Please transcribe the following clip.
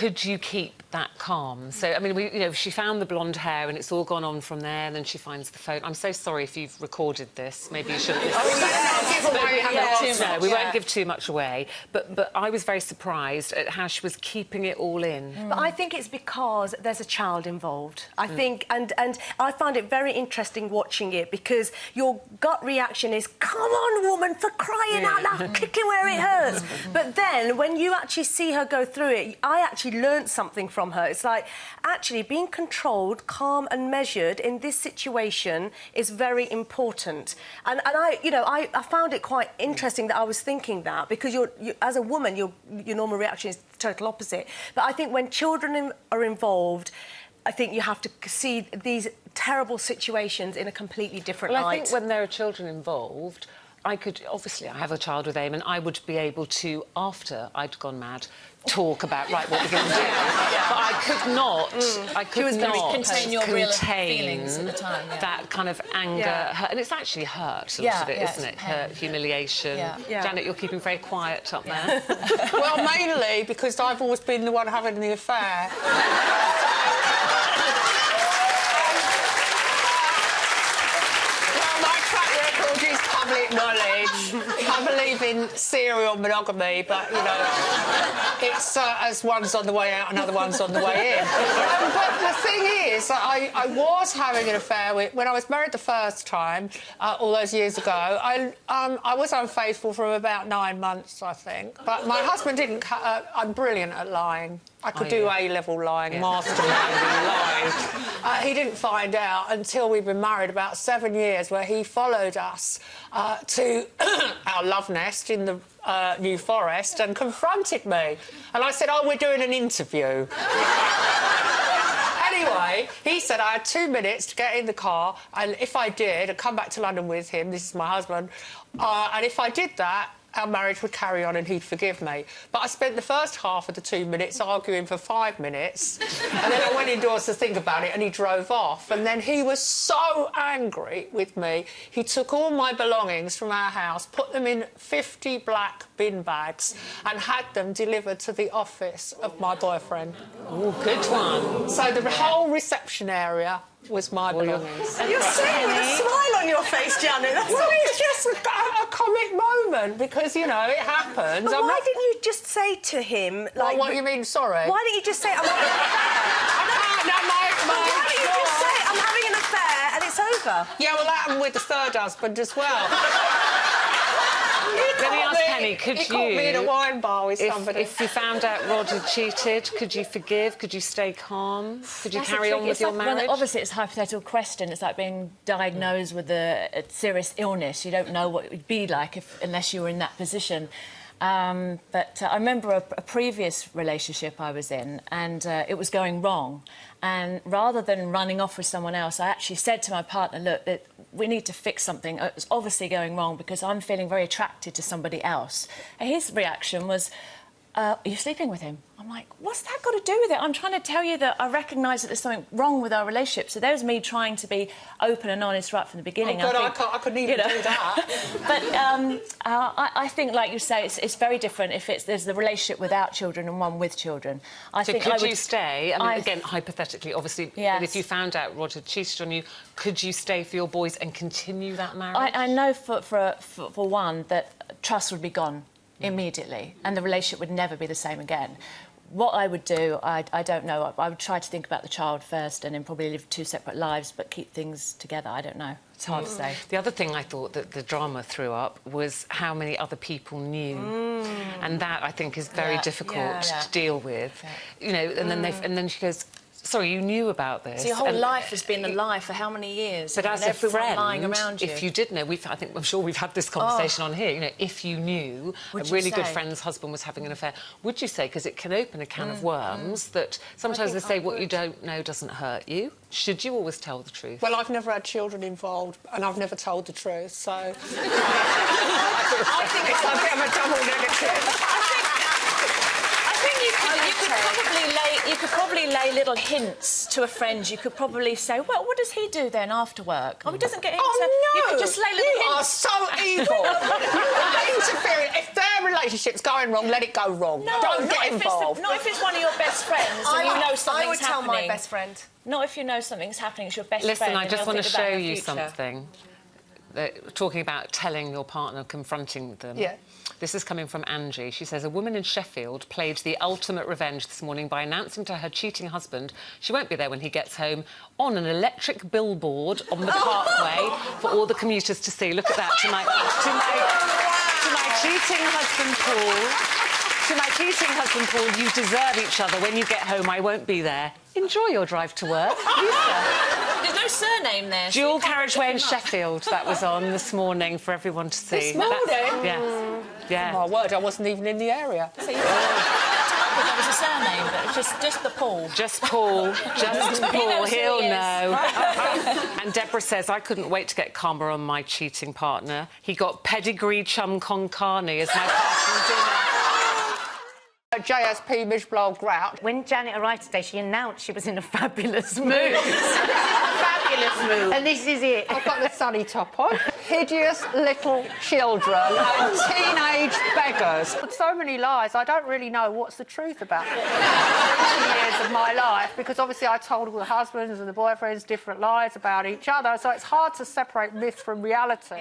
could you keep that calm? So, I mean, she found the blonde hair and it's all gone on from there, and then she finds the phone. I'm so sorry if you've recorded this. Maybe you shouldn't. We won't give too much away. But I was very surprised at how she was keeping it all in. But I think it's because there's a child involved. I think, and I found it very interesting watching it, because your gut reaction is, come on, woman, for crying out loud, kick it where it hurts. But then, when you actually see her go through it, I actually learnt something from her. It's like, actually, being controlled, calm and measured in this situation is very important. And I found it quite interesting that I was thinking that, because you as a woman, your normal reaction is the total opposite. But I think when children are involved, I think you have to see these terrible situations in a completely different light. I think when there are children involved, I have a child with AIM, and I would be able to, after I'd gone mad, talk about, right, what we're going to do. But I could not, contain your real feelings at the time. That kind of anger, hurt, and it's actually hurt, a lot of it, isn't it? Hurt, humiliation. Janet, you're keeping very quiet up there. Well, mainly because I've always been the one having the affair. Public knowledge. I believe in serial monogamy, but, it's as one's on the way out, another one's on the way in. But the thing is, I was having an affair when I was married the first time, all those years ago. I was unfaithful for about 9 months, I think. But my husband didn't... I'm brilliant at lying. I could do A-level lying, masterminding lying. He didn't find out until we'd been married about 7 years, where he followed us to our love nest in the New Forest and confronted me. And I said, oh, we're doing an interview. Anyway, he said I had 2 minutes to get in the car, and if I did, I'd come back to London with him, this is my husband, and if I did that, our marriage would carry on and he'd forgive me. But I spent the first half of the 2 minutes arguing for 5 minutes, and then I went indoors to think about it, and he drove off. And then he was so angry with me, he took all my belongings from our house, put them in 50 black bin bags, and had them delivered to the office of my boyfriend. Oh, good one. So the whole reception area was my belongings. You're saying with a smile on your face, Janet. Well, it's just a comic moment, because, it happens. But why didn't you just say to him, like... Well, what do you mean, sorry? Why didn't you just say, I'm having an affair? Why didn't you just say, I'm having an affair, and it's over? Yeah, well, that happened with the third husband as well. Let me ask Penny, could you... He caught me in a wine bar with somebody. If you found out Rod had cheated, could you forgive? Could you stay calm? Could you carry on with your marriage? Well, obviously, it's a hypothetical question. It's like being diagnosed with a serious illness. You don't know what it would be like unless you were in that position. But I remember a previous relationship I was in, and it was going wrong. And rather than running off with someone else, I actually said to my partner, look, we need to fix something. It's obviously going wrong because I'm feeling very attracted to somebody else. And his reaction was, are you sleeping with him? I'm like, what's that got to do with it? I'm trying to tell you that I recognise that there's something wrong with our relationship. So there's me trying to be open and honest right from the beginning. Oh, God, I couldn't even do that. But I think, like you say, it's very different if there's the relationship without children and one with children. Could you stay? I mean, again, hypothetically, obviously, if you found out Rod had cheated on you, could you stay for your boys and continue that marriage? I know for one that trust would be gone immediately, and the relationship would never be the same again. What I would do, I don't know. I would try to think about the child first and then probably live 2 separate lives, but keep things together. I don't know. It's hard to say. The other thing I thought that the drama threw up was how many other people knew. And that, I think, is very difficult to deal with. And then she goes, sorry, you knew about this. So your whole life has been a lie for how many years? But as a friend, lying around you. if you did know, I'm sure we've had this conversation on here, if you knew a really good friend's husband was having an affair, would you say? Because it can open a can of worms that sometimes they say what you don't know doesn't hurt you. Should you always tell the truth? Well, I've never had children involved, and I've never told the truth, so... I think it's a bit of a double negative. I think you could You could probably lay little hints to a friend. You could probably say, well, what does he do then after work? Oh, he doesn't get into... Oh, no! You could just lay little You are hints. so evil. You're interfering. If their relationship's going wrong, let it go wrong. No, Don't get involved. Not if it's one of your best friends and you know something's happening. I would tell my best friend. Not if you know something's happening. It's your best friend. Listen, I just want to show you something. something. Talking about telling your partner, confronting them. Yeah. This is coming from Angie. She says, a woman in Sheffield played the ultimate revenge this morning by announcing to her cheating husband she won't be there when he gets home on an electric billboard on the parkway for all the commuters to see. Look at that. To my cheating husband, Paul. To my cheating husband, Paul, you deserve each other. When you get home, I won't be there. Enjoy your drive to work. There's no surname there. Dual carriageway in Sheffield, that was on this morning for everyone to see. This morning? Yes. Yeah. My word, I wasn't even in the area. So there was a surname, but it's just the Paul. Just Paul. Just Paul. knows who He'll he is. know. And Deborah says, I couldn't wait to get karma on my cheating partner. He got pedigree chum con carne as my parting dinner. JSP Mishblow Grout. When Janet arrived today, she announced she was in a fabulous mood. Fabulous mood. And this is it. I've got the sunny top on. Hideous little children and teenage beggars. So many lies, I don't really know what's the truth about it. 20 years of my life, because obviously I told all the husbands and the boyfriends different lies about each other, so it's hard to separate myth from reality.